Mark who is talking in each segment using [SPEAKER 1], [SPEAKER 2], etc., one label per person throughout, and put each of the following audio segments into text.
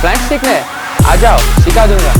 [SPEAKER 1] प्लैंच सीखने आ जाओ, सिखा दूंगा।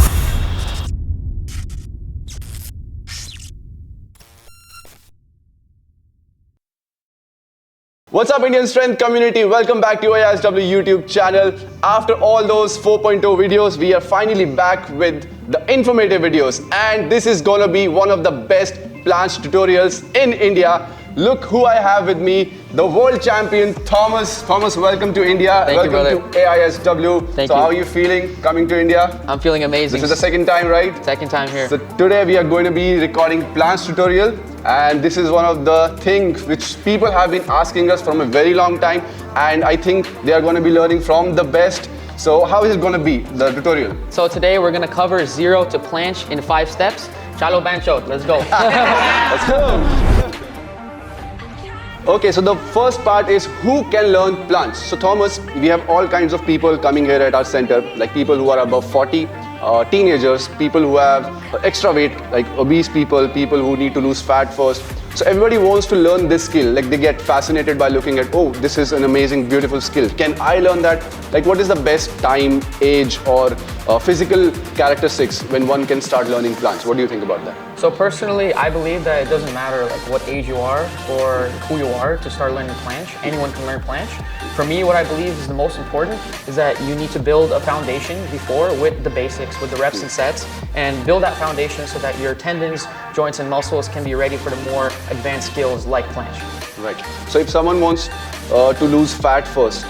[SPEAKER 2] What's up, Indian Strength community? Welcome back to AISW YouTube channel. After all those 4.0 videos, we are finally back with the informative videos, and this is gonna be one of the best planche tutorials in India. Look who I have with me, the world champion Thomas. Thomas, welcome to India. Welcome to AISW.
[SPEAKER 1] Thank
[SPEAKER 2] you.
[SPEAKER 1] How
[SPEAKER 2] are you feeling coming to India?
[SPEAKER 1] I'm feeling amazing.
[SPEAKER 2] This is the second time, right?
[SPEAKER 1] Second time here.
[SPEAKER 2] So today we are going to be recording planche tutorial, and this is one of the things which people have been asking us from a very long time, and I think they are going to be learning from the best. So how is it going to be, the tutorial?
[SPEAKER 1] So today we're going to cover 0 to planche in 5 steps. Chalo bancho, let's go.
[SPEAKER 2] Let's go. Okay, so the first part is who can learn planche. So Thomas, we have all kinds of people coming here at our center, like people who are above 40, teenagers, people who have extra weight, like obese people, people who need to lose fat first. So everybody wants to learn this skill, like they get fascinated by looking at, oh, this is an amazing, beautiful skill. Can I learn that? Like what is the best time, age or physical characteristics when one can start learning planche? What do you think about that?
[SPEAKER 1] So personally, I believe that it doesn't matter like what age you are or who you are to start learning planche. Anyone can learn planche. For me, what I believe is the most important is that you need to build a foundation before with the basics, with the reps and sets, and build that foundation so that your tendons, joints and muscles can be ready for the more advanced skills like planche.
[SPEAKER 2] Right. So if someone wants to lose fat first,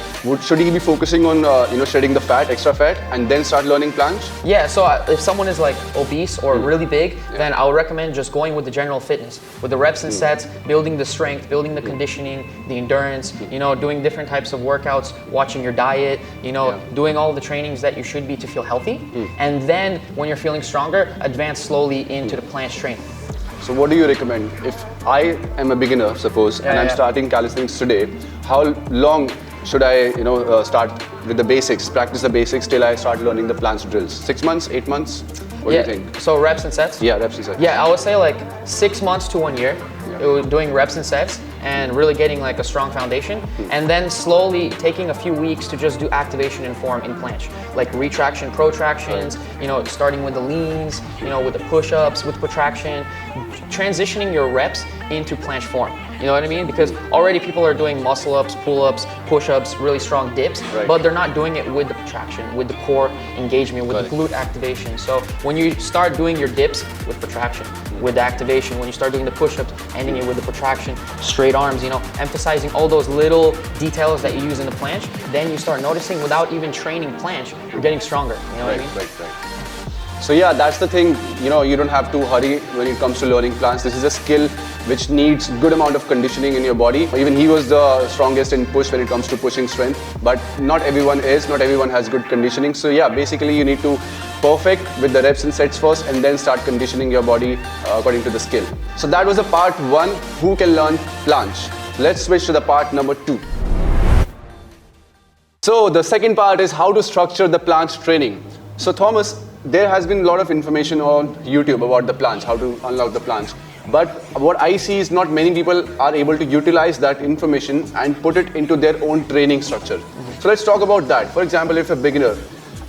[SPEAKER 2] should he be focusing on shedding the fat, extra fat, and then start learning planche?
[SPEAKER 1] Yeah, so if someone is like obese or really big, then I would recommend just going with the general fitness, with the reps and sets, building the strength, building the conditioning, the endurance, doing different types of workouts, watching your diet, doing all the trainings that you should be to feel healthy. And then when you're feeling stronger, advance slowly into the planche training.
[SPEAKER 2] So what do you recommend? If I am a beginner, suppose, and I'm starting calisthenics today, how long should I, start with the basics, practice the basics till I start learning the planche drills? 6 months, 8 months? What do you think?
[SPEAKER 1] So reps and sets?
[SPEAKER 2] Yeah, reps and sets.
[SPEAKER 1] Yeah, I would say like 6 months to 1 year. Doing reps and sets and really getting like a strong foundation, and then slowly taking a few weeks to just do activation and form in planche, like retraction, protractions, starting with the leans, with the push-ups, with protraction, transitioning your reps into planche form. You know what I mean? Because already people are doing muscle ups, pull-ups, push-ups, really strong dips, but they're not doing it with the protraction, with the core engagement, with the glute activation. So when you start doing your dips with protraction, with the activation, when you start doing the push-ups, ending it with the protraction, straight arms, emphasizing all those little details that you use in the planche, then you start noticing without even training planche, you're getting stronger. You know what I mean?
[SPEAKER 2] Right. So yeah, that's the thing, you don't have to hurry when it comes to learning planche. This is a skill which needs good amount of conditioning in your body. Even he was the strongest in push when it comes to pushing strength, but not everyone has good conditioning. So yeah, basically you need to perfect with the reps and sets first and then start conditioning your body according to the skill. So that was the part 1, who can learn planche. Let's switch to the part number 2. So the second part is how to structure the planche training. So Thomas, there has been a lot of information on YouTube about the planche, how to unlock the planche. But what I see is not many people are able to utilize that information and put it into their own training structure. So let's talk about that. For example, if a beginner,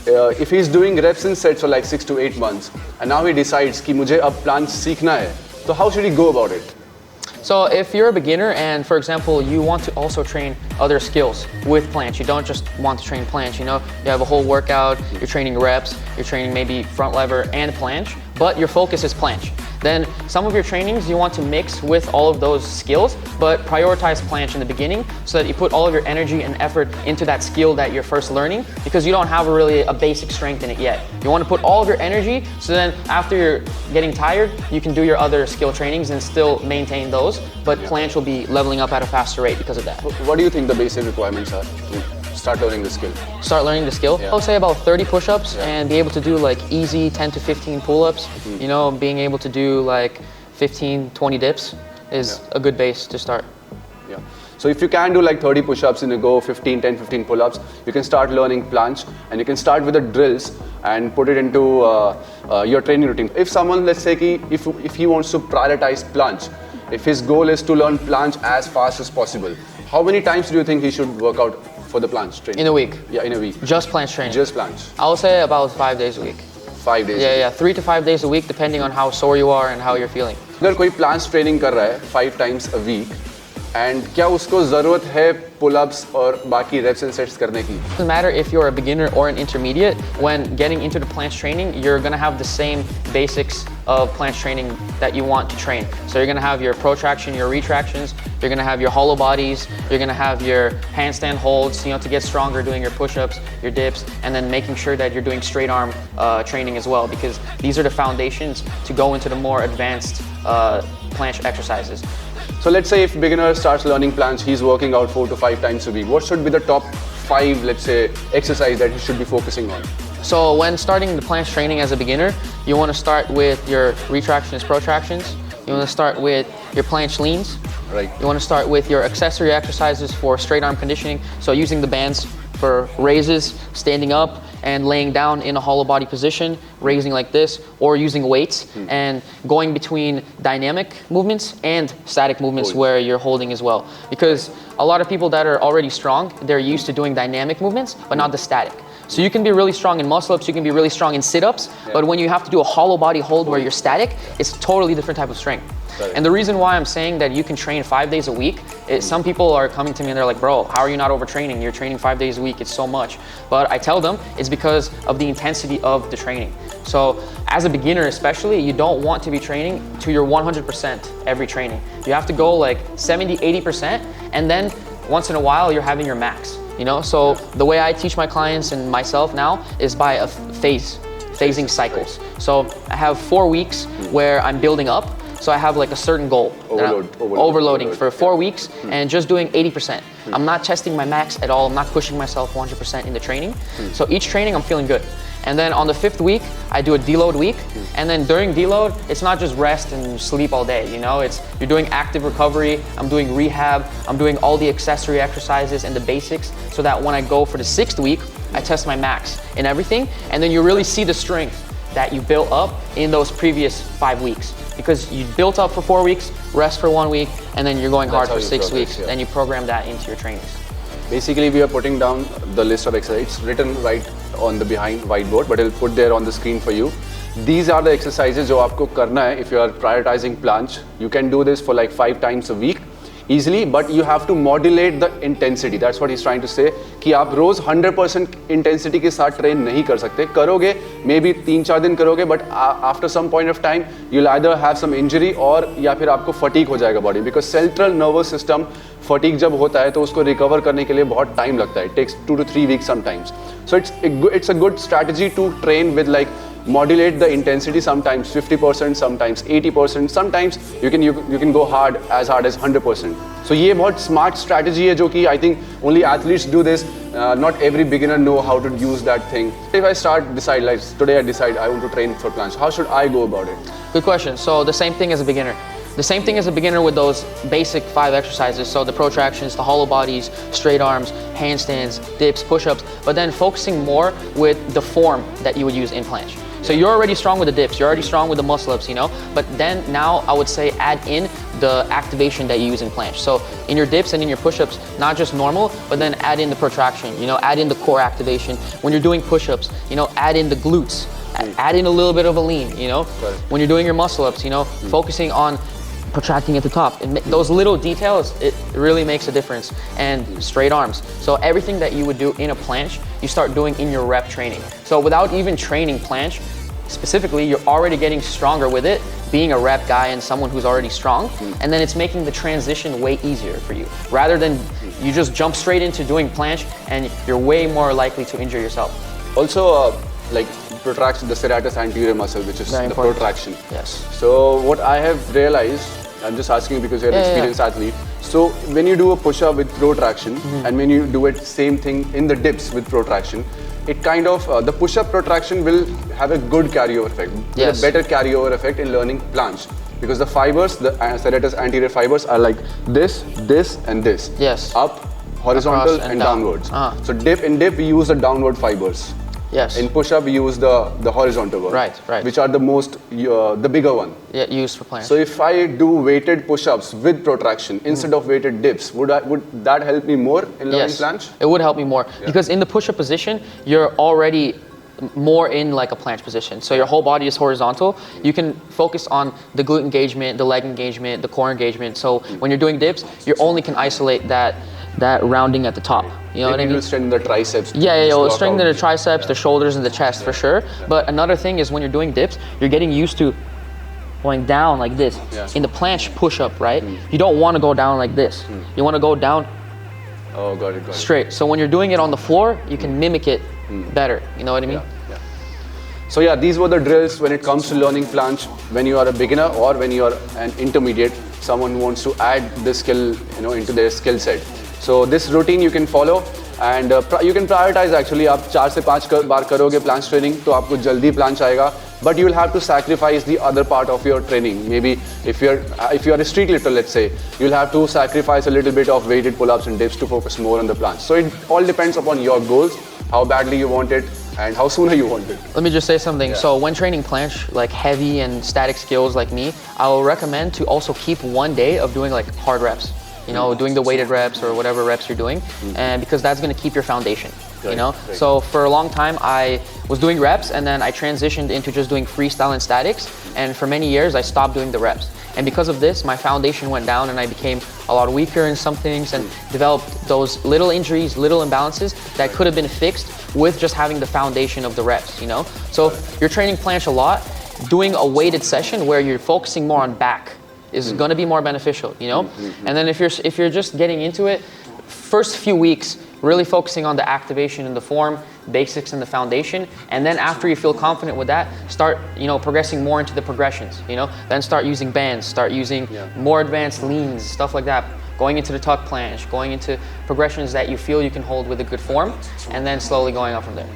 [SPEAKER 2] if he's doing reps and sets for like 6 to 8 months, and now he decides कि मुझे अब planche सीखना है, so how should he go about it?
[SPEAKER 1] So if you're a beginner and, for example, you want to also train other skills with planche, you don't just want to train planche, you have a whole workout, you're training reps, you're training maybe front lever and planche, but your focus is planche. Then some of your trainings you want to mix with all of those skills, but prioritize planche in the beginning so that you put all of your energy and effort into that skill that you're first learning, because you don't have really a basic strength in it yet. You want to put all of your energy so then after you're getting tired, you can do your other skill trainings and still maintain those, but planche will be leveling up at a faster rate because of that.
[SPEAKER 2] What do you think the basic requirements are to start learning the skill?
[SPEAKER 1] Start learning the skill? I would say about 30 push-ups and be able to do like easy 10 to 15 pull-ups. Being able to do like 15, 20 dips is a good base to start.
[SPEAKER 2] Yeah. So if you can do like 30 push-ups in a go, 10, 15 pull-ups, you can start learning planche, and you can start with the drills and put it into your training routine. If someone, let's say, if he wants to prioritize planche, if his goal is to learn planche as fast as possible, how many times do you think he should work out for the planche training?
[SPEAKER 1] In a week?
[SPEAKER 2] Yeah, in a week.
[SPEAKER 1] Just planche training?
[SPEAKER 2] Just planche.
[SPEAKER 1] I would say about 5 days a week.
[SPEAKER 2] 5 days?
[SPEAKER 1] Yeah, 3 to 5 days a week, depending on how sore you are and how you're feeling.
[SPEAKER 2] अगर कोई planche training कर रहा है 5 times a week, and क्या उसको ज़रूरत है pull-ups और बाकी reps and sets करने की?
[SPEAKER 1] Doesn't matter if you're a beginner or an intermediate. When getting into the planche training, you're gonna have the same basics of planche training that you want to train. So you're gonna have your protraction, your retractions. You're gonna have your hollow bodies. You're gonna have your handstand holds, to get stronger, doing your push-ups, your dips, and then making sure that you're doing straight arm training as well, because these are the foundations to go into the more advanced planche exercises.
[SPEAKER 2] So let's say if beginner starts learning planche, he's working out 4 to 5 times a week. What should be the top 5, let's say, exercise that he should be focusing on?
[SPEAKER 1] So when starting the planche training as a beginner, you want to start with your retractions, protractions. You want to start with your planche leans.
[SPEAKER 2] Right.
[SPEAKER 1] You want to start with your accessory exercises for straight arm conditioning. So using the bands for raises, standing up, and laying down in a hollow body position, raising like this, or using weights and going between dynamic movements and static movements where you're holding as well. Because a lot of people that are already strong, they're used to doing dynamic movements, but not the static. So you can be really strong in muscle-ups, you can be really strong in sit-ups, but when you have to do a hollow body hold where you're static, it's a totally different type of strength. And the reason why I'm saying that you can train 5 days a week is some people are coming to me and they're like, bro, how are you not overtraining? You're training 5 days a week, it's so much. But I tell them it's because of the intensity of the training. So as a beginner especially, you don't want to be training to your 100% every training. You have to go like 70, 80%, and then once in a while you're having your max. So the way I teach my clients and myself now is by a phasing cycles. So I have 4 weeks where I'm building up. So I have like a certain goal. Overloading for 4 weeks and just doing 80%. I'm not testing my max at all. I'm not pushing myself 100% in the training. So each training I'm feeling good. And then on the 5th week, I do a deload week. And then during deload, it's not just rest and sleep all day, you're doing active recovery, I'm doing rehab, I'm doing all the accessory exercises and the basics, so that when I go for the 6th week, I test my max in everything. And then you really see the strength that you built up in those previous 5 weeks. Because you built up for 4 weeks, rest for 1 week, and then you're going hard for 6 weeks, and you program that into your trainings.
[SPEAKER 2] Basically, we are putting down the list of exercises. It's written right on the behind whiteboard, but it'll put there on the screen for you. These are the exercises जो आपको करना है if you are prioritizing planche. You can do this for like 5 times a week easily, but you have to modulate the intensity. That's what he's trying to say. कि आप रोज 100% intensity के साथ train नहीं कर सकते. करोगे, maybe 3-4 दिन करोगे, but after some point of time, you'll either have some injury or या फिर आपको fatigue हो जाएगा body. Because central nervous system fatigue जब होता है तो उसको recover करने के लिए बहुत time लगता है. It takes 2 to 3 weeks sometimes. So it's a good strategy to train with like modulate the intensity, sometimes 50%, sometimes 80%, sometimes you can go hard as 100%. So ये बहुत smart strategy है जो कि I think only athletes do this. Not every beginner know how to use that thing. If I decide like today I decide I want to train for planche, how should I go about it?
[SPEAKER 1] Good question. So the same thing as a beginner. The same thing as a beginner with those basic 5 exercises. So the protractions, the hollow bodies, straight arms, handstands, dips, push-ups, but then focusing more with the form that you would use in planche. So you're already strong with the dips, you're already strong with the muscle-ups, but then now I would say add in the activation that you use in planche. So in your dips and in your push-ups, not just normal, but then add in the protraction, add in the core activation. When you're doing push-ups, add in the glutes, add in a little bit of a lean, When you're doing your muscle-ups, focusing on protracting at the top. And those little details, it really makes a difference. And straight arms. So everything that you would do in a planche, you start doing in your rep training. So without even training planche, specifically, you're already getting stronger with it, being a rep guy and someone who's already strong, and then it's making the transition way easier for you. Rather than you just jump straight into doing planche and you're way more likely to injure yourself.
[SPEAKER 2] Also, like protraction, the serratus anterior muscle, which is the protraction.
[SPEAKER 1] Yes.
[SPEAKER 2] So what I have realized, I'm just asking you because you're an experienced athlete. So when you do a push-up with protraction and when you do it same thing in the dips with protraction, it kind of, the push-up protraction will have a good carryover effect. Yes. A better carryover effect in learning planche. Because the fibers, the serratus anterior fibers are like this, this and this.
[SPEAKER 1] Yes.
[SPEAKER 2] Up, horizontal and downwards. So in dip we use the downward fibers.
[SPEAKER 1] Yes.
[SPEAKER 2] In push-up, we use the horizontal one.
[SPEAKER 1] Right, right.
[SPEAKER 2] Which are the most, the bigger one.
[SPEAKER 1] Yeah, used for planche.
[SPEAKER 2] So if I do weighted push-ups with protraction instead of weighted dips, would that help me more in learning planche?
[SPEAKER 1] It would help me more because in the push-up position, you're already more in like a planche position. So your whole body is horizontal. You can focus on the glute engagement, the leg engagement, the core engagement. So when you're doing dips, you only can isolate that rounding at the top. You know what I mean?
[SPEAKER 2] It will strengthen the triceps.
[SPEAKER 1] Yeah, it'll strengthen the triceps, the shoulders, and the chest for sure. But another thing is when you're doing dips, you're getting used to going down like this. In the planche push-up, right? You don't want to go down like this. You want to go down
[SPEAKER 2] got it.
[SPEAKER 1] Straight. So when you're doing it on the floor, you can mimic it better. You know what I mean?
[SPEAKER 2] Yeah. So yeah, these were the drills when it comes to learning planche when you are a beginner or when you are an intermediate, someone who wants to add this skill, into their skill set. So this routine you can follow and you can prioritize actually. आप 4 से 5 बार करोगे planche training तो आपको जल्दी planche आएगा. But you will have to sacrifice the other part of your training. Maybe if you're a street lifter, let's say, you'll have to sacrifice a little bit of weighted pull-ups and dips to focus more on the planche. So it all depends upon your goals, how badly you want it, and how sooner you want it.
[SPEAKER 1] Let me just say something. So when training planche, like heavy and static skills like me, I will recommend to also keep one day of doing like hard reps. Doing the weighted reps or whatever reps you're doing, and because that's going to keep your foundation. Right. So for a long time I was doing reps and then I transitioned into just doing freestyle and statics, and for many years I stopped doing the reps, and because of this my foundation went down and I became a lot weaker in some things and developed those little injuries, little imbalances that could have been fixed with just having the foundation of the reps. So you're training planche a lot, doing a weighted session where you're focusing more on back is going to be more beneficial, And then if you're just getting into it, first few weeks really focusing on the activation and the form, basics and the foundation, and then after you feel confident with that, start progressing more into the progressions. Then start using bands, start using more advanced leans, stuff like that, going into the tuck planche, going into progressions that you feel you can hold with a good form, and then slowly going up from there.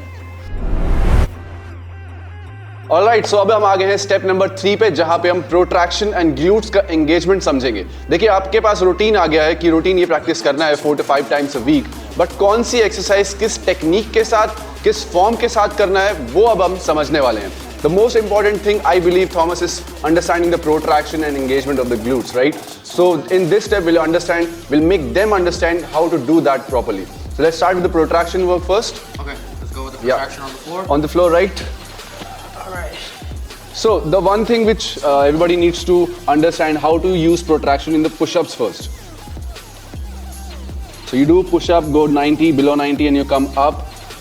[SPEAKER 2] Alright, so अब हम आ गए हैं step number 3 पे, जहां पे हम protraction and glutes का engagement समझेंगे. देखिए आपके पास रूटीन आ गया है कि रूटीन ये प्रैक्टिस करना है 4 to 5 times a week, but कौन सी एक्सरसाइज किस टेक्निक के साथ, किस फॉर्म के साथ करना है, वो अब हम समझने वाले हैं. The most important thing I believe, Thomas, is understanding the protraction and engagement of the glutes, right? So in this step we'll make them understand how to do that properly. So let's start with the protraction work first.
[SPEAKER 1] Okay, let's go with the protraction on the floor.
[SPEAKER 2] On the floor, right? So the one thing which everybody needs to understand, how to use protraction in the push-ups first. So you do push-up, go 90, below 90 and you come up.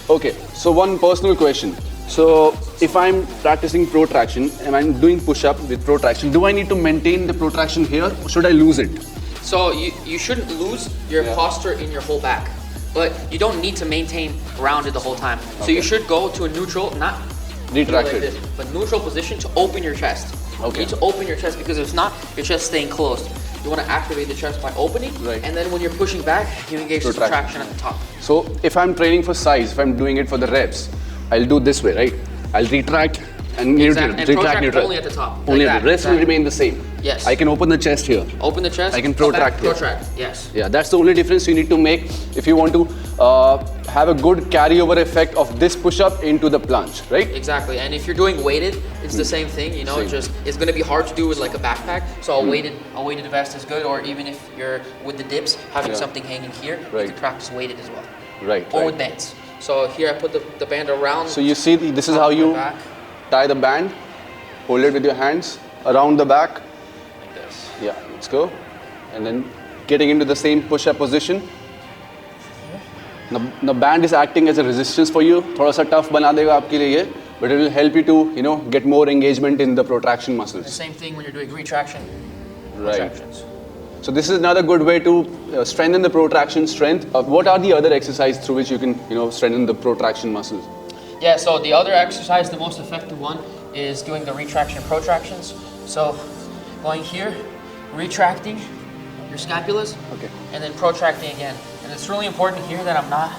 [SPEAKER 2] Okay, so one personal question. So if I'm practicing protraction and I'm doing push-up with protraction, do I need to maintain the protraction here or should I lose it?
[SPEAKER 1] So you shouldn't lose your posture in your whole back, but you don't need to maintain rounded the whole time. So you should go to a neutral, not
[SPEAKER 2] retracted,
[SPEAKER 1] like this, but neutral position to open your chest.
[SPEAKER 2] Okay.
[SPEAKER 1] You need to open your chest because if not, your chest staying closed. You want to activate the chest by opening, and then when you're pushing back, you engage the protraction at the top.
[SPEAKER 2] So if I'm training for size, if I'm doing it for the reps, I'll do this way, right? I'll retract and neutral,
[SPEAKER 1] and
[SPEAKER 2] retract, neutral.
[SPEAKER 1] Only at the top.
[SPEAKER 2] Only
[SPEAKER 1] like
[SPEAKER 2] at the rest will remain the same.
[SPEAKER 1] Yes.
[SPEAKER 2] I can open the chest here.
[SPEAKER 1] Open the chest.
[SPEAKER 2] I can protract here.
[SPEAKER 1] Protract, yes.
[SPEAKER 2] Yeah, that's the only difference you need to make if you want to have a good carryover effect of this push-up into the planche, right?
[SPEAKER 1] Exactly, and if you're doing weighted, it's the same thing, just it's going to be hard to do with like a backpack, so a weighted vest is good, or even if you're with the dips, having something hanging here, you can practice weighted as well.
[SPEAKER 2] Right,
[SPEAKER 1] or with bands. So here I put the band around.
[SPEAKER 2] So you see, this is how you tie the band, hold it with your hands around the back.
[SPEAKER 1] Like this.
[SPEAKER 2] Yeah, let's go. And then getting into the same push-up position. The band is acting as a resistance for you. थोड़ा सा tough बना देगा आपके लिए ये, but it will help you to get more engagement in the protraction muscles.
[SPEAKER 1] The same thing when you're doing retraction.
[SPEAKER 2] Right.
[SPEAKER 1] Protractions.
[SPEAKER 2] So this is another good way to strengthen the protraction strength. What are the other exercises through which you can strengthen the protraction muscles?
[SPEAKER 1] Yeah, so the other exercise, the most effective one, is doing the retraction and protractions. So going here, retracting your scapulas, and then protracting again. And it's really important here that I'm not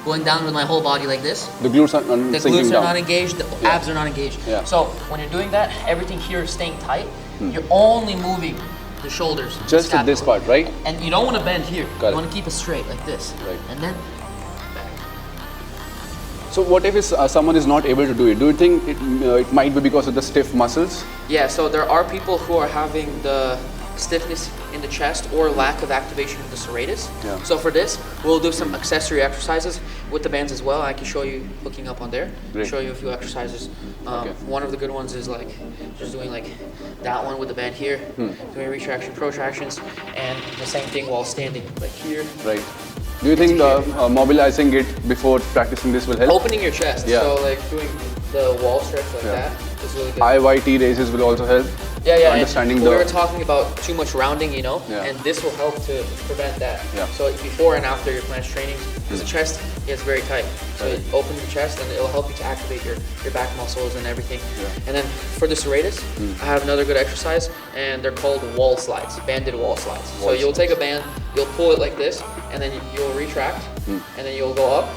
[SPEAKER 1] going down with my whole body like this.
[SPEAKER 2] The glutes are
[SPEAKER 1] not engaged, the abs are not engaged.
[SPEAKER 2] Yeah.
[SPEAKER 1] So when you're doing that, everything here is staying tight. You're only moving the shoulders.
[SPEAKER 2] Just at this part, right?
[SPEAKER 1] And you don't want to bend here.
[SPEAKER 2] Got
[SPEAKER 1] you want to keep it straight like this.
[SPEAKER 2] Right.
[SPEAKER 1] And then back.
[SPEAKER 2] So what if someone is not able to do it? Do you think it might be because of the stiff muscles?
[SPEAKER 1] Yeah, so there are people who are having the stiffness in the chest or lack of activation of the serratus.
[SPEAKER 2] Yeah.
[SPEAKER 1] So for this, we'll do some accessory exercises with the bands as well. I can show you hooking up on there.
[SPEAKER 2] Great.
[SPEAKER 1] Show you a few exercises.
[SPEAKER 2] Okay.
[SPEAKER 1] One of the good ones is like just doing like that one with the band here, doing retraction, protractions, and the same thing while standing like here.
[SPEAKER 2] Right. Do you think mobilizing it before practicing this will help?
[SPEAKER 1] Opening your chest.
[SPEAKER 2] Yeah.
[SPEAKER 1] So like doing the wall stretch like that is really good.
[SPEAKER 2] IYT raises will also help.
[SPEAKER 1] Yeah.
[SPEAKER 2] Understanding
[SPEAKER 1] we were talking about too much rounding, you know,
[SPEAKER 2] Yeah.
[SPEAKER 1] and this will help to prevent that.
[SPEAKER 2] Yeah.
[SPEAKER 1] So before and after your planche training, because the chest gets very tight. So it opens your chest and it'll help you to activate your back muscles and everything.
[SPEAKER 2] Yeah.
[SPEAKER 1] And then for the serratus, I have another good exercise, and they're called wall slides, banded wall slides. So you'll take a band, you'll pull it like this, and then you'll retract, and then you'll go up,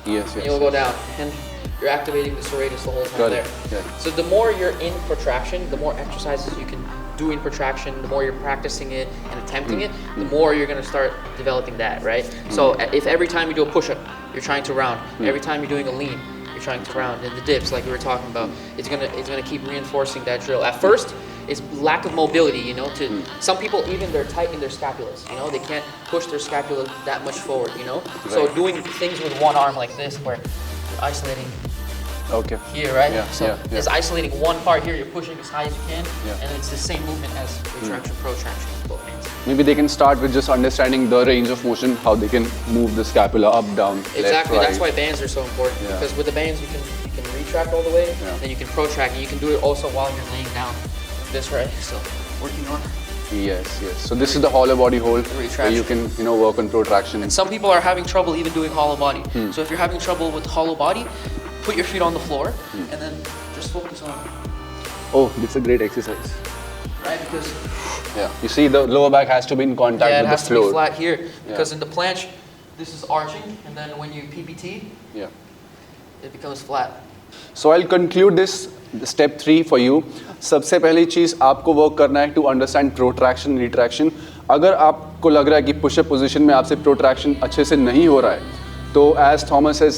[SPEAKER 2] Yes.
[SPEAKER 1] and you'll go down. And you're activating the serratus the whole time
[SPEAKER 2] Got
[SPEAKER 1] there.
[SPEAKER 2] it. Yeah.
[SPEAKER 1] So the more you're in protraction, the more exercises you can do in protraction, the more you're practicing it and attempting it, the more you're gonna start developing that, right? So if every time you do a push-up, you're trying to round. Every time you're doing a lean, you're trying to round. And the dips, like we were talking about, it's gonna keep reinforcing that drill. At first, it's lack of mobility, you know. To some people, even they're tight in their scapulas, you know. They can't push their scapula that much forward, you know. So doing things with one arm like this, where you're isolating
[SPEAKER 2] Okay.
[SPEAKER 1] here, right?
[SPEAKER 2] Yeah,
[SPEAKER 1] So
[SPEAKER 2] yeah, yeah.
[SPEAKER 1] it's isolating one part here, you're pushing as high as you can,
[SPEAKER 2] Yeah.
[SPEAKER 1] and it's the same movement as retraction, protraction, both hands.
[SPEAKER 2] Maybe they can start with just understanding the range of motion, how they can move the scapula up, down,
[SPEAKER 1] Exactly,
[SPEAKER 2] left, right.
[SPEAKER 1] that's why bands are so important,
[SPEAKER 2] Yeah.
[SPEAKER 1] because with the bands you can retract all the way,
[SPEAKER 2] Yeah.
[SPEAKER 1] then you can protract, and you can do it also while you're laying down. This, right? So working on.
[SPEAKER 2] Yes. So this is the hollow body hold where
[SPEAKER 1] retraction.
[SPEAKER 2] you can, work on protraction.
[SPEAKER 1] And some people are having trouble even doing hollow body. So if you're having trouble with hollow body, put your feet on the floor, and then just focus on,
[SPEAKER 2] Oh, it's a great exercise.
[SPEAKER 1] right? Because
[SPEAKER 2] Yeah. You see, the lower back has to be in contact
[SPEAKER 1] it
[SPEAKER 2] with
[SPEAKER 1] has
[SPEAKER 2] the
[SPEAKER 1] to be
[SPEAKER 2] floor.
[SPEAKER 1] flat here, because in the planche, this is arching, and then when you PPT,
[SPEAKER 2] Yeah.
[SPEAKER 1] it becomes flat.
[SPEAKER 2] So I'll conclude this step 3 for you. सबसे पहली चीज़ आपको work करना है to understand protraction retraction. अगर आपको लग रहा है कि पुशअप पोजीशन में आपसे प्रोट्रैक्शन अच्छे से नहीं हो रहा है, तो as Thomas has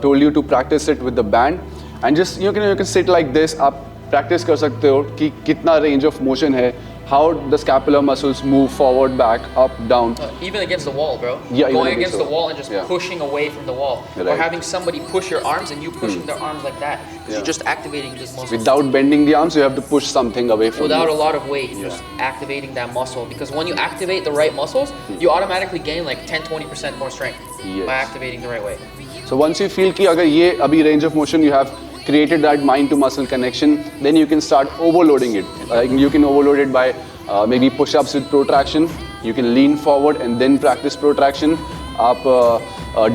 [SPEAKER 2] told you to practice it with the band and just you can sit like this. आप प्रैक्टिस कर सकते हो कि कितना रेंज ऑफ मोशन है, how the scapular muscles move forward, back, up, down.
[SPEAKER 1] Even against the wall, bro.
[SPEAKER 2] Yeah, even
[SPEAKER 1] going
[SPEAKER 2] against
[SPEAKER 1] against
[SPEAKER 2] the
[SPEAKER 1] the wall and just
[SPEAKER 2] yeah.
[SPEAKER 1] pushing away from the wall, or
[SPEAKER 2] Right.
[SPEAKER 1] having somebody push your arms and you pushing their arms like that. 'Cause
[SPEAKER 2] Yeah.
[SPEAKER 1] you're just activating this muscle.
[SPEAKER 2] Without bending the arms, you have to push something away from
[SPEAKER 1] Without
[SPEAKER 2] you.
[SPEAKER 1] a lot of weight, just activating that muscle. Because when you activate the right muscles, you automatically gain like 10-20% more strength
[SPEAKER 2] Yes.
[SPEAKER 1] by activating the right way.
[SPEAKER 2] So once you feel कि अगर ये अभी range of motion you have created that mind to muscle connection, then you can start overloading it. You can overload it by maybe push-ups with protraction. You can lean forward and then practice protraction. आप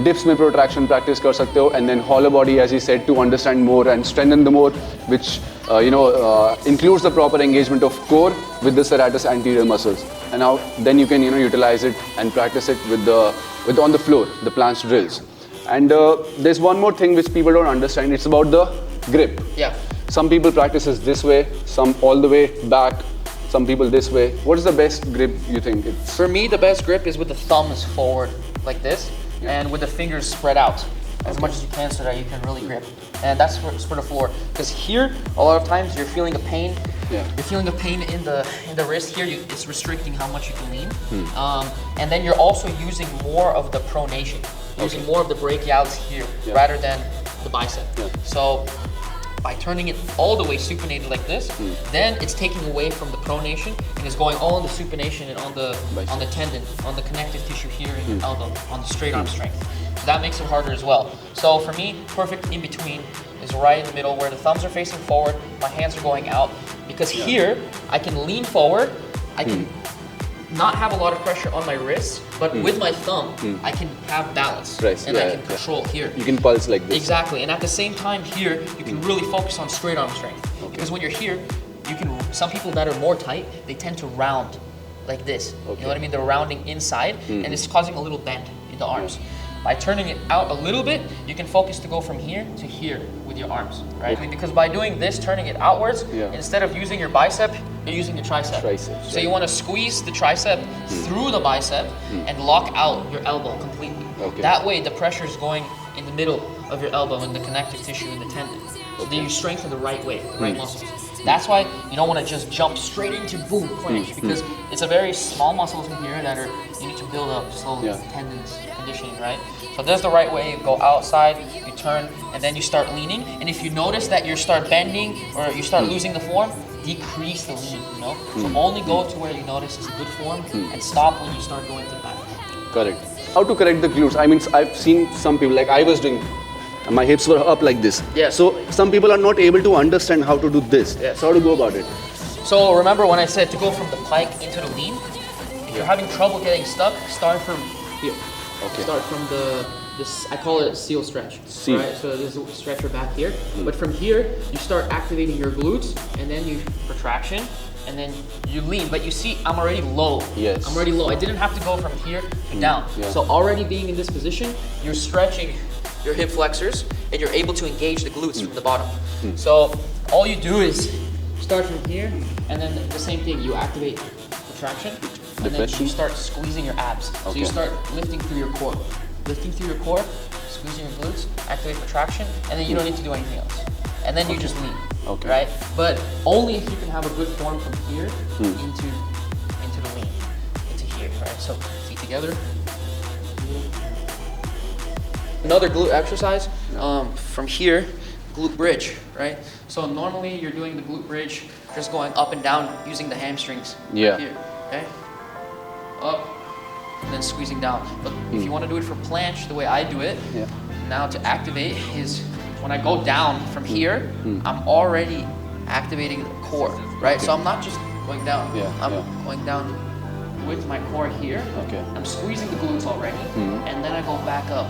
[SPEAKER 2] dips में protraction practice कर सकते हो, and then hollow body, as he said, to understand more and strengthen the more, which includes the proper engagement of core with the serratus anterior muscles. And now then you can utilize it and practice it with on the floor, the planche drills. And there's one more thing which people don't understand. It's about the grip.
[SPEAKER 1] Yeah.
[SPEAKER 2] Some people practices this way, some all the way back, some people this way. What is the best grip you think?
[SPEAKER 1] For me, the best grip is with the thumbs forward like this, and with the fingers spread out as much as you can so that you can really grip. And that's for the floor. Because here, a lot of times you're feeling a pain.
[SPEAKER 2] Yeah.
[SPEAKER 1] You're feeling a pain in the wrist here. It's restricting how much you can lean. And then you're also using more of the pronation, using more of the brachials here rather than the bicep. So by turning it all the way supinated like this, then it's taking away from the pronation and it's going all in the supination and on the tendon, on the connective tissue here in your elbow, on the straight arm strength. So that makes it harder as well. So for me, perfect in between is right in the middle where the thumbs are facing forward, my hands are going out, because here I can lean forward, I can not have a lot of pressure on my wrists, but with my thumb, I can have balance,
[SPEAKER 2] Right.
[SPEAKER 1] and I can control here.
[SPEAKER 2] You can pulse like this.
[SPEAKER 1] Exactly, and at the same time here, you can really focus on straight arm strength. Because when you're here, some people that are more tight, they tend to round like this. You know what I mean? They're rounding inside, and it's causing a little bend in the arms. By turning it out a little bit, you can focus to go from here to here with your arms, right? Because by doing this, turning it outwards, instead of using your bicep, you're using your tricep. So you want to squeeze the tricep through the bicep and lock out your elbow completely. That way, the pressure is going in the middle of your elbow in the connective tissue and the tendon. So then you strengthen the right way, the right muscles. That's why you don't want to just jump straight into boom, planche, because it's a very small muscles in here that you need to build up slowly, tendons, conditioning, right? So there's the right way. You go outside, you turn, and then you start leaning. And if you notice that you start bending or you start losing the form, decrease the lean, you know? So only go to where you notice is a good form and stop when you start going to the back.
[SPEAKER 2] Correct. How to correct the glutes? I mean, I've seen some people, like I was doing, my hips were up like this.
[SPEAKER 1] Yes.
[SPEAKER 2] So some people are not able to understand how to do this. Yes. So how to go about it?
[SPEAKER 1] So remember when I said to go from the pike into the lean? If you're having trouble getting stuck, start from here. Okay. Start from this, I call it seal stretch. Seal. Right? So this is a stretcher back here. But from here, you start activating your glutes, and then you protraction, and then you lean. But you see, I'm already low.
[SPEAKER 2] Yes.
[SPEAKER 1] I'm already low. I didn't have to go from here to down. Yeah. So already being in this position, you're stretching your hip flexors, and you're able to engage the glutes from the bottom. So all you do is start from here, and then the same thing, you activate protraction, and then you start squeezing your abs. So you start lifting through your core. Lifting through your core, squeezing your glutes, activate protraction, and then you don't need to do anything else. And then you just lean, right? But only if you can have a good form from here into the lean, into here, right? So feet together. Another glute exercise, from here, glute bridge, right? So normally you're doing the glute bridge, just going up and down using the hamstrings here, okay? Up, and then squeezing down. But if you want to do it for planche, the way I do it, now to activate is when I go down from here, I'm already activating the core, right? So I'm not just going down, I'm going down with my core here. I'm squeezing the glutes already, and then I go back up.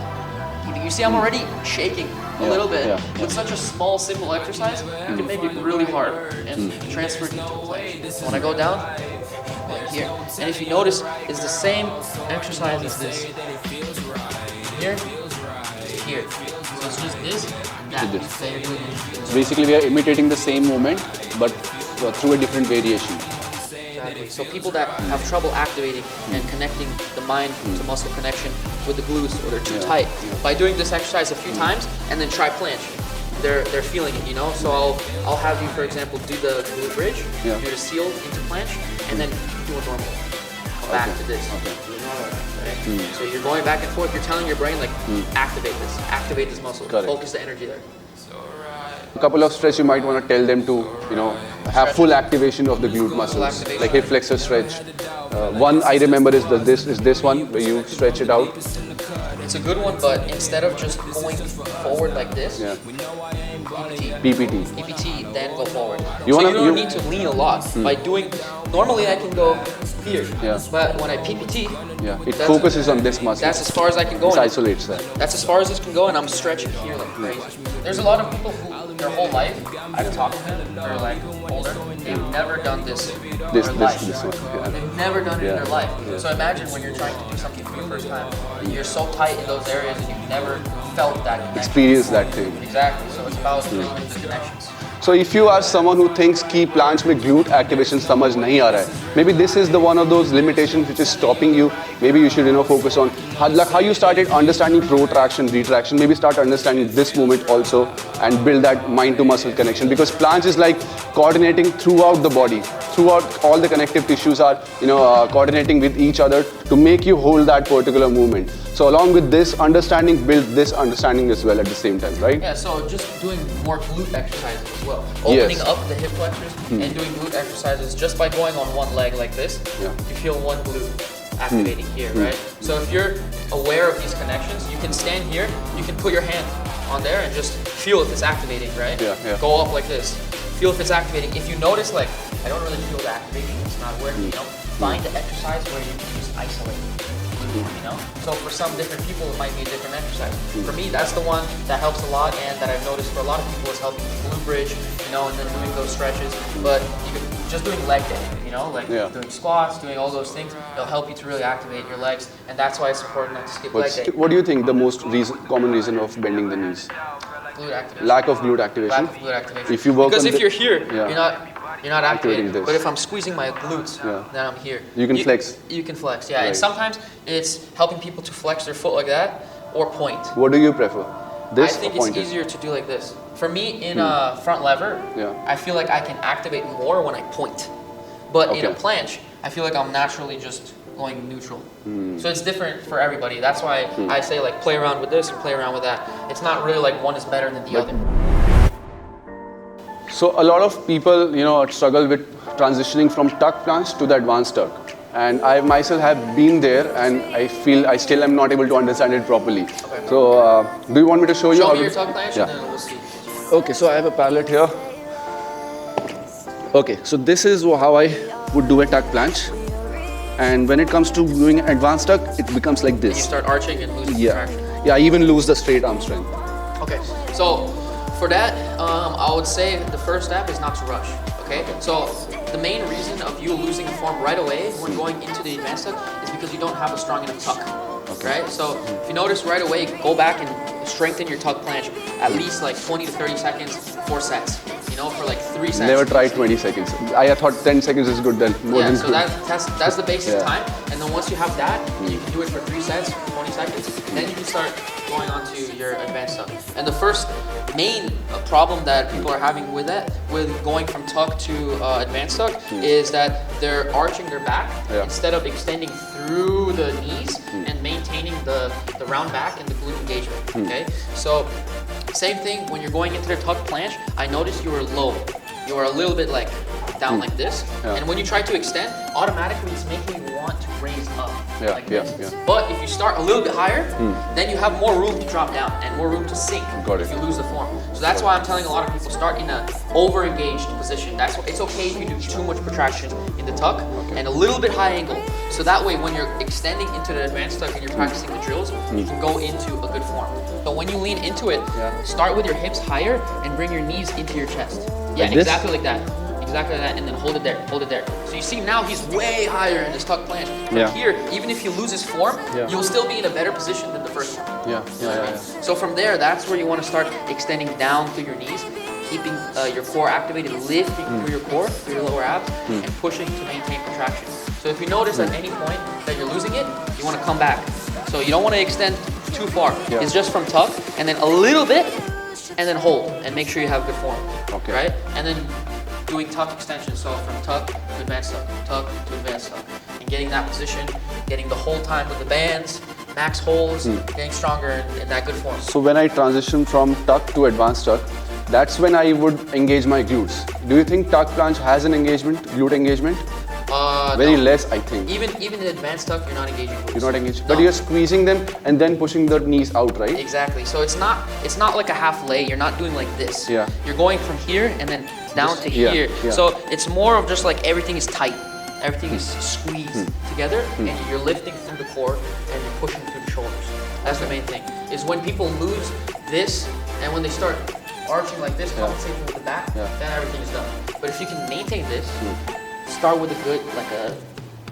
[SPEAKER 1] You see, I'm already shaking a little bit. With such a small, simple exercise, you can make it really hard and transfer it into planche. So when I go down, like here. And if you notice, it's the same exercise as this. Here, here. So it's just this and that.
[SPEAKER 2] So basically, we are imitating the same movement, but through a different variation.
[SPEAKER 1] Exactly. So people that have trouble activating and connecting the mind to muscle connection with the glutes, or they're too tight, by doing this exercise a few times and then try planche, they're feeling it, you know. So I'll have you, for example, do the glute bridge, do the seal into planche, and then do a normal. Come back to this. Right? So you're going back and forth. You're telling your brain, like, activate this muscle, focus the energy there.
[SPEAKER 2] A couple of stretch you might want to tell them to, you know, have full activation of the glute muscles, like hip flexor stretch. One I remember is this one where you stretch it out.
[SPEAKER 1] It's a good one, but instead of just going forward like this, PPT, then go forward. You don't need to lean a lot. By doing, normally I can go here, but when I PPT,
[SPEAKER 2] it focuses on this muscle.
[SPEAKER 1] That's as far as I can go.
[SPEAKER 2] It isolates that.
[SPEAKER 1] That's as far as this can go, and I'm stretching here like crazy. There's a lot of people who, their whole life, I've talked to them, they're like older, they've never done this in their life. They've never done it in their life. So imagine when you're trying to do something for the first time, you're so tight in those areas and you've never felt that connection.
[SPEAKER 2] Experience that thing.
[SPEAKER 1] Exactly. So it's about building the connections.
[SPEAKER 2] So if you are someone who thinks कि planche में glute activation समझ नहीं आ रहा है, maybe this is the one of those limitations which is stopping you. Maybe you should, you know, focus on how you started understanding protraction, retraction. Maybe start understanding this movement also and build that mind to muscle connection, because planche is like coordinating throughout the body. Throughout, all the connective tissues are, you know, coordinating with each other to make you hold that particular movement. So along with this understanding, build this understanding as well at the same time, right?
[SPEAKER 1] Yeah, so just doing more glute exercises as well. Opening up the hip flexors and doing glute exercises just by going on one leg like this, you feel one glute activating here, right? So if you're aware of these connections, you can stand here, you can put your hand on there and just feel if it's activating, right? Go up like this. Feel if it's activating. If you notice, like, I don't really feel the activation, it's not working, you know, find the exercise where you can just isolate, you know? So for some different people, it might be a different exercise. For me, that's the one that helps a lot, and that I've noticed for a lot of people is helping the glute bridge, you know, and then doing those stretches. But you can just doing leg day, you know, like doing squats, doing all those things, it'll help you to really activate your legs, and that's why it's important not to skip leg day.
[SPEAKER 2] What do you think the most common reason of bending the knees?
[SPEAKER 1] Glute activation.
[SPEAKER 2] Lack of glute activation.
[SPEAKER 1] Lack of glute activation.
[SPEAKER 2] If you work
[SPEAKER 1] because
[SPEAKER 2] on
[SPEAKER 1] if you're here, you're not activating
[SPEAKER 2] this.
[SPEAKER 1] But if I'm squeezing my glutes, then I'm here.
[SPEAKER 2] You can flex.
[SPEAKER 1] You can flex, And sometimes it's helping people to flex their foot like that or point.
[SPEAKER 2] What do you prefer? This
[SPEAKER 1] I think
[SPEAKER 2] or pointed?
[SPEAKER 1] it's easier to do like this. For me, in a front lever, I feel like I can activate more when I point. But in a planche, I feel like I'm naturally just going neutral. So it's different for everybody. That's why I say like play around with this and play around with that. It's not really like one is better than the other.
[SPEAKER 2] So a lot of people, struggle with transitioning from tuck planche to the advanced tuck. And I myself have been there, and I feel I still am not able to understand it properly. Okay. So do you want me to show you?
[SPEAKER 1] Show me your tuck planche and then we'll see.
[SPEAKER 2] Okay, so I have a palette here. Okay, so this is how I would do a tuck planche. And when it comes to doing advanced tuck, it becomes like this.
[SPEAKER 1] You start arching and losing traction.
[SPEAKER 2] Yeah, I even lose the straight arm strength.
[SPEAKER 1] Okay, so for that, I would say the first step is not to rush. Okay, so the main reason of you losing form right away when going into the advanced tuck is because you don't have a strong enough tuck. Right? So if you notice right away, go back and strengthen your tuck planche at least like 20 to 30 seconds, 4 sets. For like 3 sets.
[SPEAKER 2] Never tried 20 seconds. I thought 10 seconds is good then. More than
[SPEAKER 1] so
[SPEAKER 2] good.
[SPEAKER 1] that's the basic time. And then once you have that, you can do it for 3 sets, 20 seconds. Then you can start going on to your advanced tuck. And the first main problem that people are having with that, with going from tuck to advanced tuck, is that they're arching their back instead of extending through the knees and maintaining the round back and the glute engagement. Okay, so same thing when you're going into the tuck planche. I noticed you were low. You were a little bit like down like this, and when you try to extend, automatically it's making you want to raise up like this. But if you start a little bit higher, then you have more room to drop down and more room to sink if you lose the form. So that's why I'm telling a lot of people start in a over-engaged position. That's why it's okay if you do too much protraction in the tuck and a little bit high angle. So that way, when you're extending into the advanced tuck and you're practicing the drills, you can go into a good form. But when you lean into it, start with your hips higher and bring your knees into your chest. Yeah, like exactly like that. Exactly like that, and then hold it there, hold it there. So you see now he's way higher in this tuck planche. From here, even if you lose his form, you'll still be in a better position than the first one. So from there, that's where you want to start extending down through your knees, keeping your core activated, lifting through your core, through your lower abs, and pushing to maintain contraction. So if you notice at any point that you're losing it, you want to come back. So you don't want to extend too far. It's just from tuck, and then a little bit, and then hold, and make sure you have good form. Right? And then doing tuck extension, so from tuck to advanced tuck to advanced tuck, and getting that position, getting the whole time with the bands, max holds, getting stronger in that good form.
[SPEAKER 2] So when I transition from tuck to advanced tuck, that's when I would engage my glutes. Do you think tuck planche has an engagement, glute engagement? Very less, I think.
[SPEAKER 1] Even in advanced tuck, you're not engaging glutes.
[SPEAKER 2] You're not engaging, but you're squeezing them and then pushing the knees out, right?
[SPEAKER 1] Exactly. So it's not like a half lay. You're not doing like this. You're going from here and then down to here. So it's more of just like everything is tight. Everything is squeezed together, and you're lifting through the core and you're pushing through the shoulders. That's the main thing. Is when people lose this and when they start arching like this, compensating with the back, then everything is done. But if you can maintain this, start with a good, like a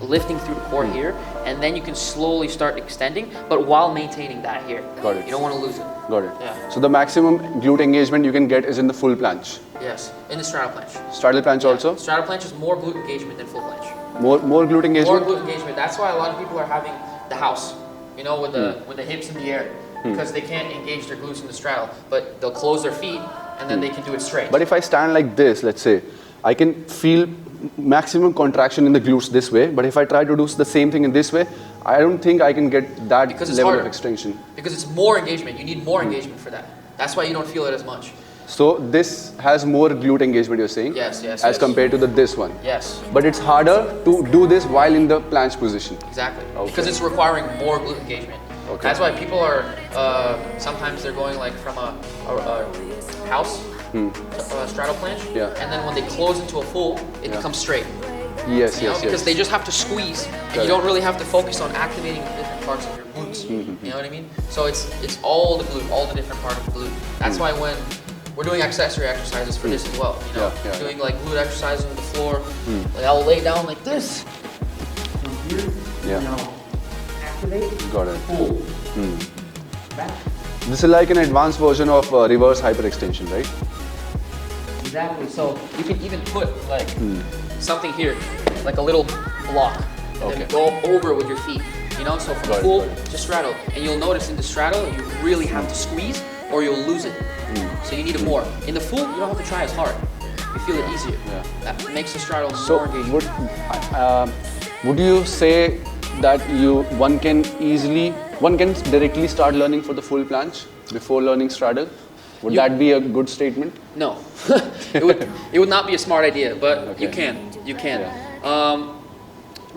[SPEAKER 1] lifting through the core here, and then you can slowly start extending, but while maintaining that here.
[SPEAKER 2] Got it.
[SPEAKER 1] You don't want to lose it.
[SPEAKER 2] Got it. So the maximum glute engagement you can get is in the full planche.
[SPEAKER 1] Yes, in the straddle planche.
[SPEAKER 2] Straddle planche also?
[SPEAKER 1] Straddle planche is more glute engagement than full planche.
[SPEAKER 2] More glute engagement?
[SPEAKER 1] More glute engagement. That's why a lot of people are having the house, with the hips in the air, because they can't engage their glutes in the straddle, but they'll close their feet and then they can do it straight.
[SPEAKER 2] But if I stand like this, let's say, I can feel maximum contraction in the glutes this way, but if I try to do the same thing in this way, I don't think I can get that level of extension.
[SPEAKER 1] Because it's more engagement. You need more engagement for that. That's why you don't feel it as much.
[SPEAKER 2] So this has more glute engagement, you're saying?
[SPEAKER 1] Yes.
[SPEAKER 2] As compared to this one?
[SPEAKER 1] Yes.
[SPEAKER 2] But it's harder to do this while in the planche position?
[SPEAKER 1] Exactly. Because it's requiring more glute engagement. That's why people are, sometimes they're going like from a house, straddle planche, and then when they close into a full, it becomes straight.
[SPEAKER 2] Yes,
[SPEAKER 1] because they just have to squeeze, and you don't really have to focus on activating the different parts of your glutes. You know what I mean? So it's all the glute, all the different parts of the glute. That's why when we're doing accessory exercises for this as well, doing like glute exercises on the floor, like I'll lay down like this. From here, activate,
[SPEAKER 2] got it.
[SPEAKER 1] pull, back.
[SPEAKER 2] This is like an advanced version of reverse hyperextension, right?
[SPEAKER 1] Exactly. So you can even put like something here, like a little block, and then go over with your feet. So from pull to straddle, and you'll notice in the straddle you really have to squeeze or you'll lose it. So you need it more. In the full, you don't have to try as hard. You feel it easier. That makes the straddle more engaging.
[SPEAKER 2] Would you say that one can directly start learning for the full planche before learning straddle? Would that be a good statement?
[SPEAKER 1] No, it would not be a smart idea, but you can.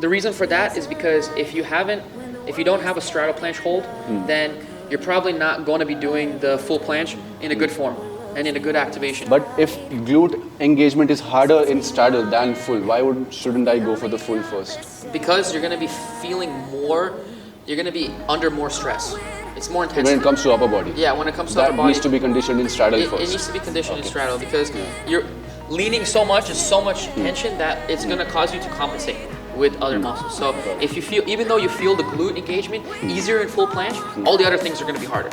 [SPEAKER 1] The reason for that is because if you don't have a straddle planche hold, then you're probably not going to be doing the full planche in a good form and in a good activation.
[SPEAKER 2] But if glute engagement is harder in straddle than full, why shouldn't I go for the full first?
[SPEAKER 1] Because you're going to be feeling more, you're going to be under more stress. It's more intense.
[SPEAKER 2] When it comes to upper body?
[SPEAKER 1] Yeah, when it comes to upper body.
[SPEAKER 2] That needs to be conditioned in straddle first.
[SPEAKER 1] It needs to be conditioned in straddle because you're leaning so much, and so much tension that it's going to cause you to compensate with other muscles. So if you feel, even though you feel the glute engagement easier in full planche, all the other things are going to be harder.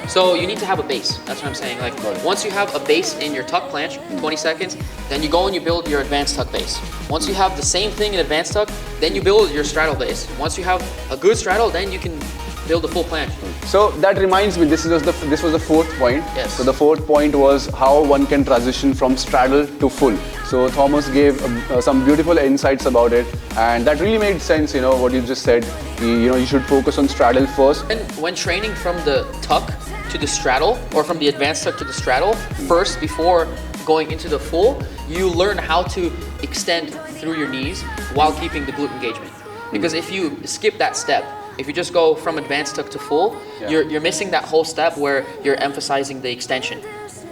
[SPEAKER 1] So you need to have a base. That's what I'm saying. Like once you have a base in your tuck planche, 20 seconds, then you go and you build your advanced tuck base. Once you have the same thing in advanced tuck, then you build your straddle base. Once you have a good straddle, then you can build a full planche.
[SPEAKER 2] So that reminds me, this was the fourth point.
[SPEAKER 1] Yes.
[SPEAKER 2] So the fourth point was how one can transition from straddle to full. So Thomas gave some beautiful insights about it, and that really made sense. What you just said. You should focus on straddle first.
[SPEAKER 1] And when training from the tuck to the straddle, or from the advanced tuck to the straddle, first before going into the full, you learn how to extend through your knees while keeping the glute engagement. Because if you skip that step, if you just go from advanced tuck to full, you're missing that whole step where you're emphasizing the extension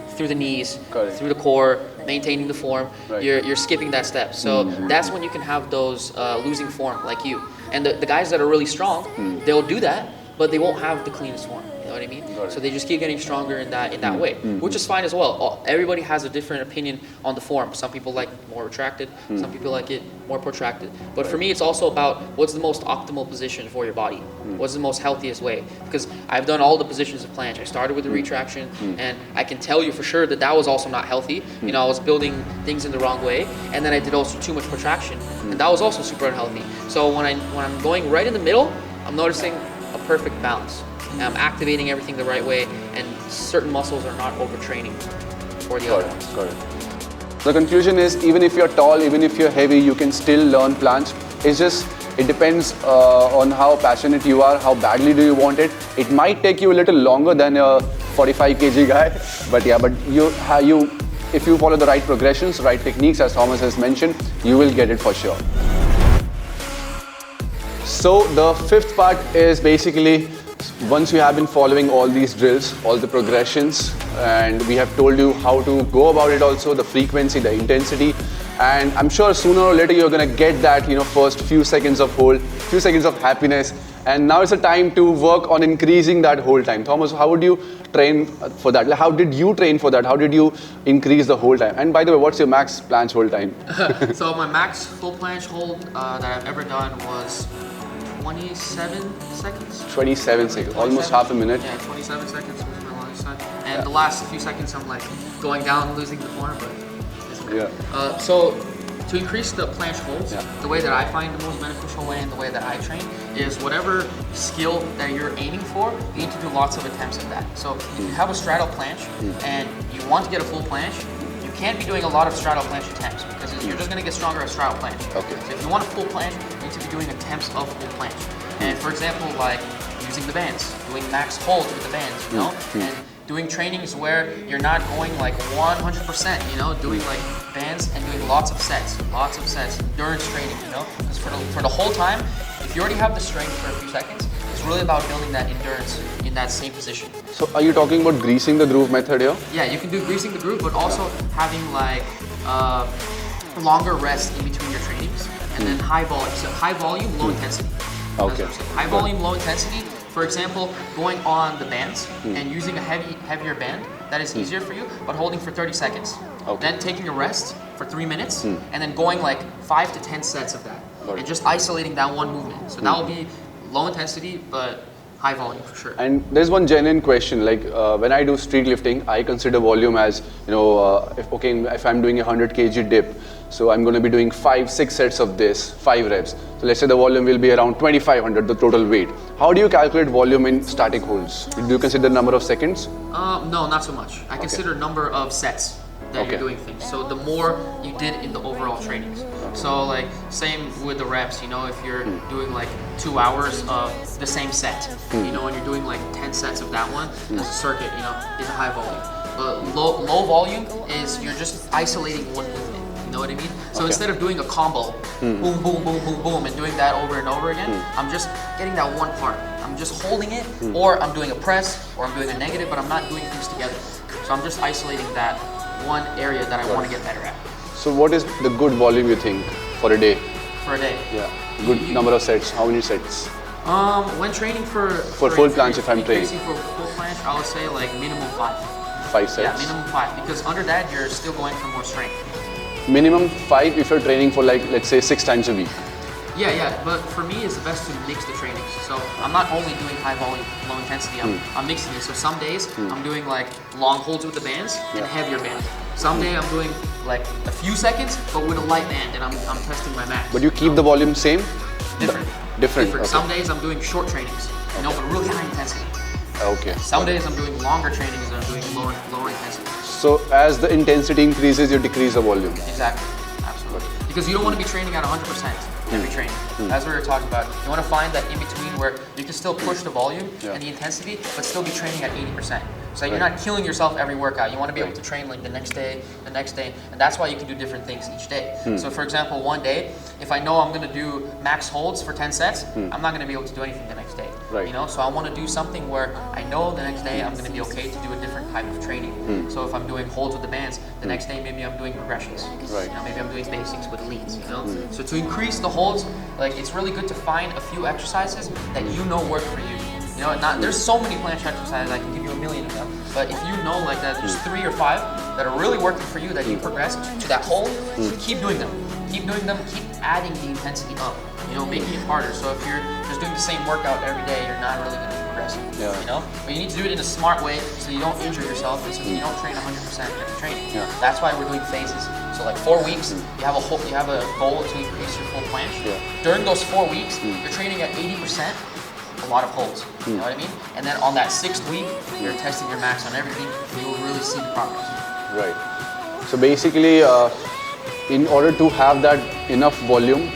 [SPEAKER 1] through the knees, through the core, maintaining the form. You're skipping that step. So that's when you can have those losing form like you. And the guys that are really strong, they'll do that, but they won't have the cleanest form. You know what I mean? So they just keep getting stronger in that way, which is fine as well. Everybody has a different opinion on the form. Some people like more retracted, some people like it more protracted. But for me, it's also about what's the most optimal position for your body. What's the most healthiest way? Because I've done all the positions of planche. I started with the retraction, and I can tell you for sure that was also not healthy. I was building things in the wrong way, and then I did also too much protraction, and that was also super unhealthy. So when I'm going right in the middle, I'm noticing a perfect balance. I'm activating everything the right way, and certain muscles are not overtraining for the other ones.
[SPEAKER 2] The conclusion is, even if you're tall, even if you're heavy, you can still learn planche. It depends on how passionate you are, how badly do you want it. It might take you a little longer than a 45 kg guy, but if you follow the right progressions, right techniques, as Thomas has mentioned, you will get it for sure. So the fifth part is basically, once you have been following all these drills, all the progressions, and we have told you how to go about it also, the frequency, the intensity, and I'm sure sooner or later you're going to get that, first few seconds of hold, few seconds of happiness, and now it's a time to work on increasing that hold time. Thomas, how would you train for that? How did you train for that? How did you increase the hold time? And by the way, what's your max planche hold time?
[SPEAKER 1] So my max full planche hold that I've ever done was 27 seconds.
[SPEAKER 2] 27 seconds, almost half a minute.
[SPEAKER 1] Yeah, 27 seconds was my longest time. And the last few seconds I'm like going down, losing the form, but it's okay. So to increase the planche holds, the way that I find the most beneficial way and the way that I train is whatever skill that you're aiming for, you need to do lots of attempts at that. So if you have a straddle planche and you want to get a full planche, you can't be doing a lot of straddle planche attempts because you're just going to get stronger at straddle planche. So if you want a full planche, you need to be doing attempts of full planche. And for example, like using the bands, doing max holds with the bands, and doing trainings where you're not going like 100%, doing like bands and doing lots of sets, endurance training, because for the whole time, if you already have the strength for a few seconds, it's really about building that endurance in that same position.
[SPEAKER 2] So are you talking about greasing the groove method here?
[SPEAKER 1] Yeah, you can do greasing the groove, but also having like longer rest in between your trainings, and then high volume. So high volume, low intensity. High volume, low intensity. For example, going on the bands and using a heavier band that is easier for you, but holding for 30 seconds. Then taking a rest for 3 minutes, and then going like 5 to 10 sets of that, and just isolating that one movement. So that will be low intensity, but High volume for sure.
[SPEAKER 2] And there's one genuine question, like when I do street lifting, I consider volume as, if I'm doing a 100 kg dip, so I'm going to be doing 5-6 sets of this, 5 reps. So let's say the volume will be around 2500, the total weight. How do you calculate volume in static holds? Do you consider the number of seconds?
[SPEAKER 1] No, not so much. I consider number of sets that you're doing things. So the more you did in the overall trainings. So like same with the reps, if you're doing like 2 hours of the same set, and you're doing like 10 sets of that one, as a circuit, is a high volume. But low volume is you're just isolating one movement. You know what I mean? So instead of doing a combo, boom, boom, boom, boom, boom, and doing that over and over again, I'm just getting that one part. I'm just holding it, or I'm doing a press, or I'm doing a negative, but I'm not doing things together. So I'm just isolating that one area that I want to get better at.
[SPEAKER 2] So what is the good volume you think for a day?
[SPEAKER 1] For a day?
[SPEAKER 2] Yeah. Good number of sets. How many sets?
[SPEAKER 1] When training for
[SPEAKER 2] full planche, if I'm training.
[SPEAKER 1] For full planche, I would say like minimum 5.
[SPEAKER 2] 5 sets?
[SPEAKER 1] Yeah, minimum 5, because under that you're still going for more strength.
[SPEAKER 2] Minimum 5 if you're training for like, let's say 6 times a week.
[SPEAKER 1] Yeah, but for me it's the best to mix the trainings. So I'm not only doing high volume, low intensity, I'm mixing it. So some days I'm doing like long holds with the bands and heavier bands. Some day I'm doing like a few seconds, but with a light band, and I'm testing my max.
[SPEAKER 2] But you keep the volume same?
[SPEAKER 1] Different.
[SPEAKER 2] Okay.
[SPEAKER 1] Some days I'm doing short trainings, but really high intensity.
[SPEAKER 2] Okay.
[SPEAKER 1] Some days I'm doing longer trainings and I'm doing lower intensity.
[SPEAKER 2] So as the intensity increases, you decrease the volume.
[SPEAKER 1] Exactly. Absolutely. Because you don't want to be training at 100% every training. As we were talking about, you want to find that in between where you can still push the volume and the intensity, but still be training at 80%. So you're not killing yourself every workout. You want to be able to train like the next day, and that's why you can do different things each day. So for example, one day, if I know I'm going to do max holds for 10 sets, I'm not going to be able to do anything the next day. So I want to do something where I know the next day I'm going to be okay to do a different type of training. So if I'm doing holds with the bands, the next day maybe I'm doing progressions. Maybe I'm doing basics with leads. So to increase the holds, like it's really good to find a few exercises that work for you. There's so many planche exercises, I can give you a million of them. But if you know like that there's 3 or 5 that are really working for you, that you progress to that hold, keep doing them. Keep doing them, keep adding the intensity up, making it harder. So if you're just doing the same workout every day, you're not really going to be progressing, But you need to do it in a smart way so you don't injure yourself and so you don't train 100% every training. That's why we're doing phases. So like 4 weeks, you have a goal to increase your full planche. During those 4 weeks, you're training at 80%. A lot of holds, you know what I mean? And then on that 6th week, you're testing your max on everything, and you'll really see the progress.
[SPEAKER 2] Right. So basically, in order to have that enough volume,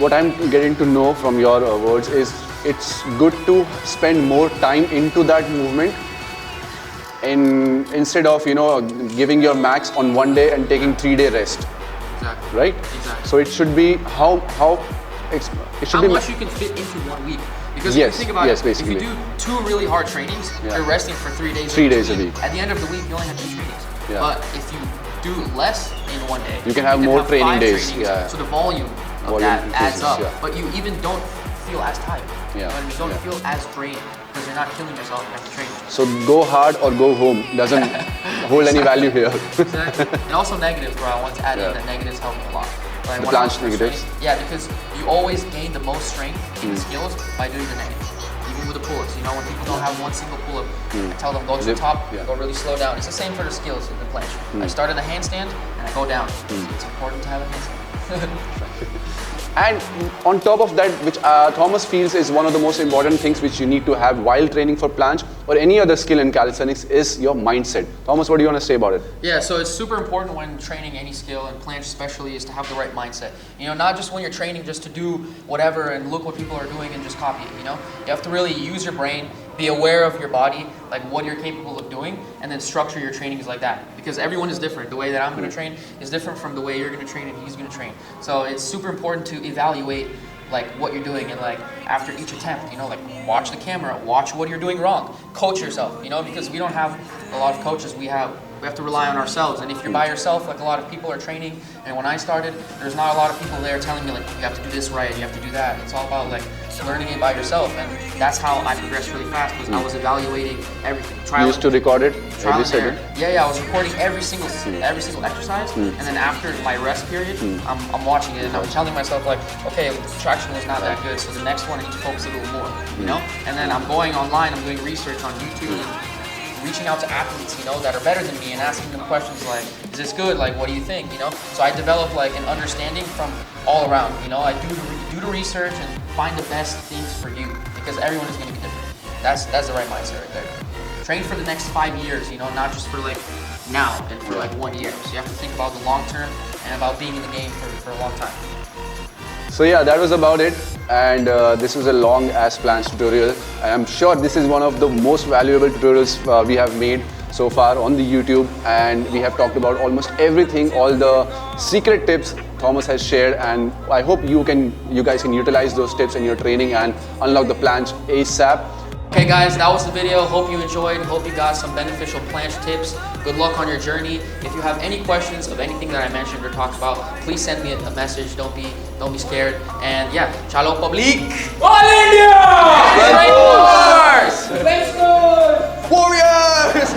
[SPEAKER 2] what I'm getting to know from your words is it's good to spend more time into that movement instead of giving your max on one day and taking 3-day rest.
[SPEAKER 1] Exactly.
[SPEAKER 2] Right?
[SPEAKER 1] Exactly.
[SPEAKER 2] So it should be how
[SPEAKER 1] much you can fit into 1 week. Because if you think about it, if you do 2 really hard trainings, you're resting for 3 days.
[SPEAKER 2] 3 days a week.
[SPEAKER 1] At the end of the week, you only have 2 trainings. But if you do less in 1 day,
[SPEAKER 2] you can have more training days.
[SPEAKER 1] So the volume of that adds up.
[SPEAKER 2] Yeah.
[SPEAKER 1] But you even don't feel as tired.
[SPEAKER 2] Yeah.
[SPEAKER 1] You don't feel as drained because you're not killing yourself every training.
[SPEAKER 2] So go hard or go home doesn't hold any value here.
[SPEAKER 1] Exactly. And also negatives, bro. I want to add in that negatives help me a lot.
[SPEAKER 2] The planche negatives?
[SPEAKER 1] Yeah, because you always gain the most strength in the skills by doing the negatives. Even with the pull-ups, when people don't have one single pull-up, I tell them go to the top, go really slow down. It's the same for the skills in the planche. I start in the handstand and I go down. It's important to have a handstand.
[SPEAKER 2] And on top of that, which Thomas feels is one of the most important things which you need to have while training for planche or any other skill in calisthenics is your mindset. Thomas, what do you want to say about it?
[SPEAKER 1] Yeah, so it's super important when training any skill, and planche especially, is to have the right mindset. Not just when you're training just to do whatever and look what people are doing and just copy it, You have to really use your brain, be aware of your body, like what you're capable of doing, and then structure your trainings like that. Because everyone is different. The way that I'm going to train is different from the way you're going to train and he's going to train. So it's super important to evaluate like what you're doing and like after each attempt, like watch the camera, watch what you're doing wrong, coach yourself, because we don't have a lot of coaches. We have We have to rely on ourselves. And if you're by yourself, like a lot of people are training, and when I started, there's not a lot of people there telling me like, you have to do this right, you have to do that. It's all about like learning it by yourself, and that's how I progressed really fast, because I was evaluating everything.
[SPEAKER 2] You used to record it every second?
[SPEAKER 1] Yeah, I was recording every single exercise, and then after my rest period, I'm watching it and I'm telling myself like, okay, traction was not that good, so the next one I need to focus a little more, you know? And then I'm going online, I'm doing research on YouTube, and reaching out to athletes, you know, that are better than me and asking them questions like, is this good? Like, what do you think? You know? So I developed like an understanding from all around, you know? I do the research and find the best things for you, because everyone is gonna be different. That's the right mindset right there. Train for the next 5 years, you know, not just for like now and for like 1 year. So you have to think about the long term and about being in the game for a long time.
[SPEAKER 2] So yeah, that was about it, and this was a long ass Planche tutorial, and I'm sure this is one of the most valuable tutorials we have made so far on the YouTube, and we have talked about almost everything, all the secret tips Thomas has shared, and I hope you guys can utilize those tips in your training and unlock the Planche ASAP.
[SPEAKER 1] Okay guys, that was the video. Hope you enjoyed. Hope you got some beneficial planche tips. Good luck on your journey. If you have any questions of anything that I mentioned or talked about, please send me a message. Don't be scared. And yeah, chalo public.
[SPEAKER 3] All India!
[SPEAKER 1] Let's go!
[SPEAKER 2] Warriors!